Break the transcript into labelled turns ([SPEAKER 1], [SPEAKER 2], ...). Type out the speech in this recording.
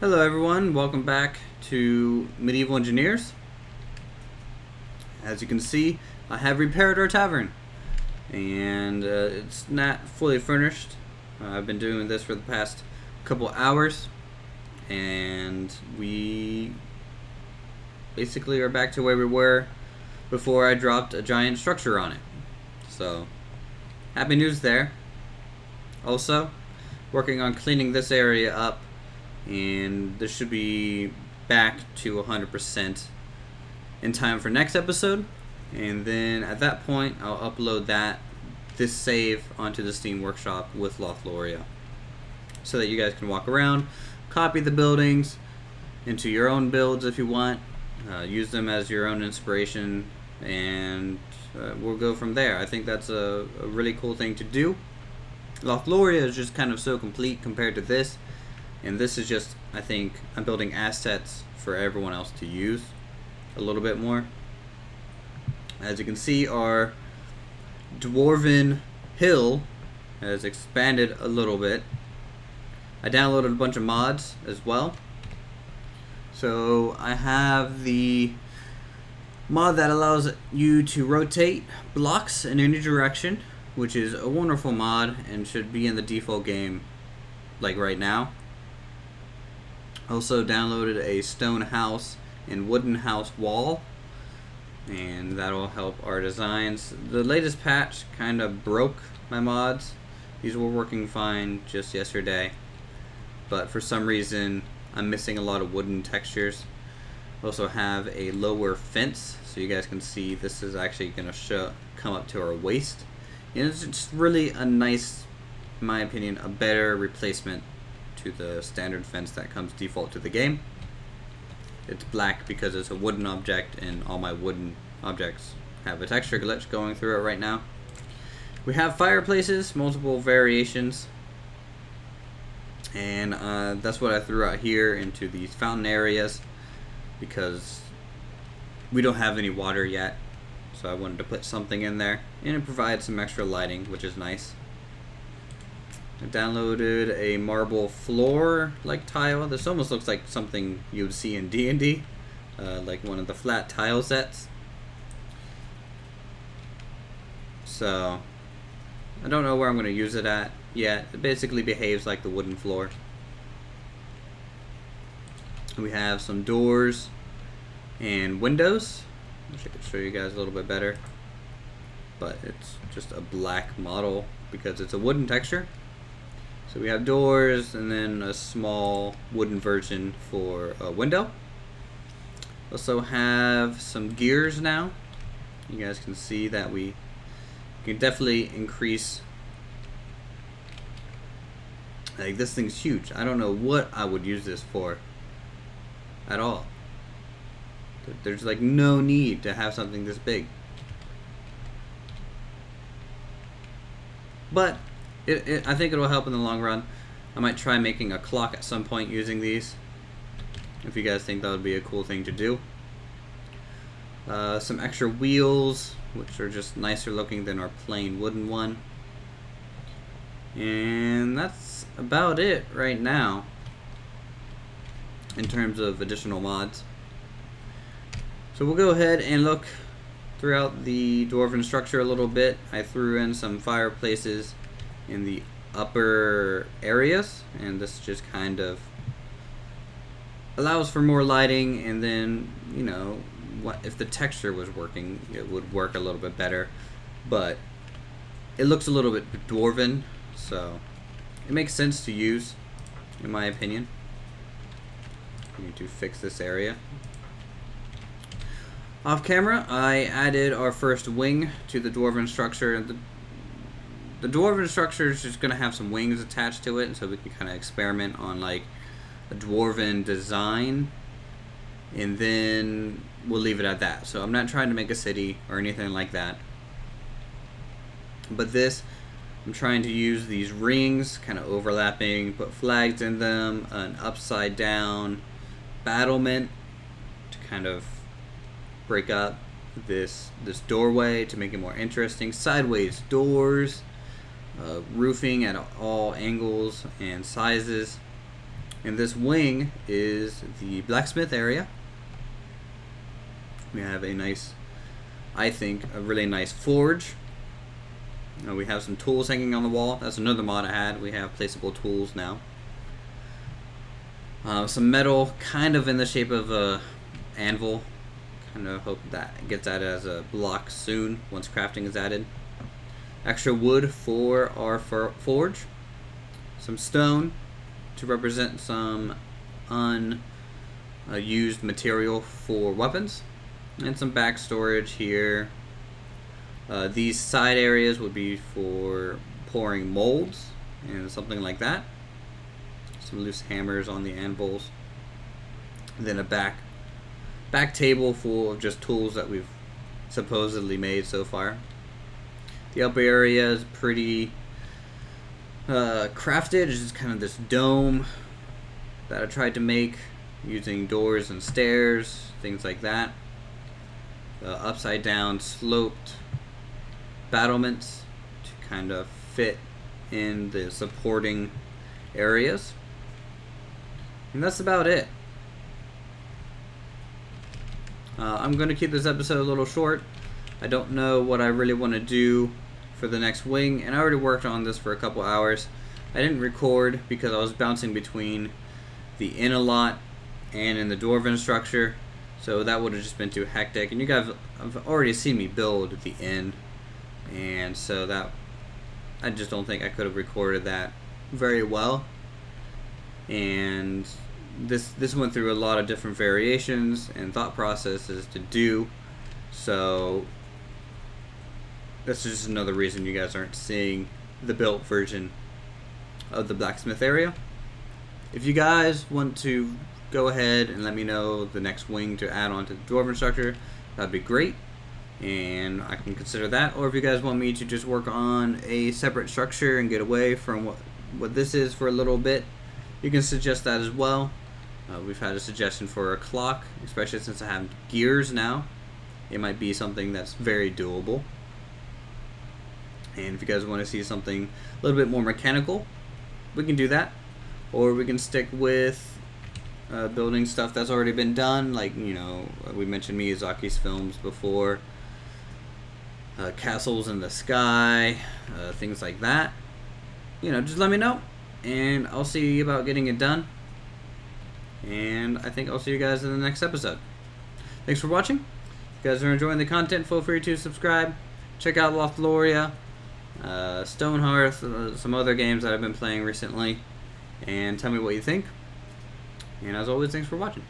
[SPEAKER 1] Hello everyone, welcome back to Medieval Engineers. As you can see, I have repaired our tavern, and it's not fully furnished. I've been doing this for the past couple hours, and we basically are back to where we were before I dropped a giant structure on it. So, happy news there. Also, working on cleaning this area up, and this should be back to 100% in time for next episode. And then at that point, I'll upload this save onto the Steam Workshop with Lothloria, so that you guys can walk around, copy the buildings into your own builds if you want, use them as your own inspiration, and we'll go from there. I think that's a really cool thing to do. Lothloria is just kind of so complete compared to this. And this is just, I think, I'm building assets for everyone else to use a little bit more. As you can see, our Dwarven hill has expanded a little bit. I downloaded a bunch of mods as well. So I have the mod that allows you to rotate blocks in any direction, which is a wonderful mod and should be in the default game like right now. Also downloaded a stone house and wooden house wall, and that'll help our designs. The latest patch kind of broke my mods. These were working fine just yesterday, but for some reason I'm missing a lot of wooden textures. Also have a lower fence, so you guys can see this is actually going to come up to our waist, and it's just really a nice, in my opinion, a better replacement to the standard fence that comes default to the game. It's black because it's a wooden object, and all my wooden objects have a texture glitch going through it right now. We have fireplaces, multiple variations, and that's what I threw out here into these fountain areas because we don't have any water yet, so I wanted to put something in there, and it provides some extra lighting, which is nice. I downloaded a marble floor like tile. This almost looks like something you would see in D&D, like one of the flat tile sets. So I don't know where I'm going to use it at yet. It basically behaves like the wooden floor. We have some doors and windows, which I could show you guys a little bit better, but it's just a black model because it's a wooden texture. So we have doors and then a small wooden version for a window. Also have some gears now. You guys can see that we can definitely increase. Like, this thing's huge. I don't know what I would use this for at all. There's like no need to have something this big. But I think it will help in the long run. I might try making a clock at some point using these, if you guys think that would be a cool thing to do. Some extra wheels, which are just nicer looking than our plain wooden one. And that's about it right now in terms of additional mods. So we'll go ahead and look throughout the Dwarven structure a little bit. I threw in some fireplaces in the upper areas, and this just kind of allows for more lighting, and then, you know, if the texture was working, it would work a little bit better, but it looks a little bit Dwarven, so it makes sense to use, in my opinion. We need to fix this area. Off camera, I added our first wing to the Dwarven structure. The Dwarven structure is just going to have some wings attached to it, so we can kind of experiment on like a Dwarven design, and then we'll leave it at that. So I'm not trying to make a city or anything like that, but this, I'm trying to use these rings kind of overlapping, put flags in them, an upside down battlement to kind of break up this doorway to make it more interesting, sideways doors, roofing at all angles and sizes, And this wing is the blacksmith area. We have a nice, I think, a really nice forge. We have some tools hanging on the wall. That's another mod I had. We have placeable tools now. Some metal kind of in the shape of a anvil. Kind of hope that gets added as a block soon once crafting is added. Extra wood for our forge. Some stone to represent some unused material for weapons. And some back storage here. These side areas would be for pouring molds and something like that. Some loose hammers on the anvils. And then a back table full of just tools that we've supposedly made so far. The upper area is pretty crafted. It's just kind of this dome that I tried to make using doors and stairs, things like that. Upside down sloped battlements to kind of fit in the supporting areas. And that's about it. I'm going to keep this episode a little short. I don't know what I really want to do for the next wing, and I already worked on this for a couple hours. I didn't record because I was bouncing between the inn a lot and in the Dwarven structure, so that would have just been too hectic. And you guys have already seen me build the inn, and so that I just don't think I could have recorded that very well. And this went through a lot of different variations and thought processes to do, so that's just another reason you guys aren't seeing the built version of the blacksmith area. If you guys want to go ahead and let me know the next wing to add on to the Dwarven structure, that'd be great, and I can consider that. Or if you guys want me to just work on a separate structure and get away from what this is for a little bit, you can suggest that as well. We've had a suggestion for a clock, especially since I have gears now. It might be something that's very doable. And if you guys want to see something a little bit more mechanical, we can do that. Or we can stick with building stuff that's already been done, like, you know, we mentioned Miyazaki's films before. Castles in the sky, things like that. You know, just let me know, and I'll see about getting it done. And I think I'll see you guys in the next episode. Thanks for watching. If you guys are enjoying the content, feel free to subscribe. Check out Lothloria, Stonehearth, some other games that I've been playing recently, and tell me what you think. And as always, thanks for watching.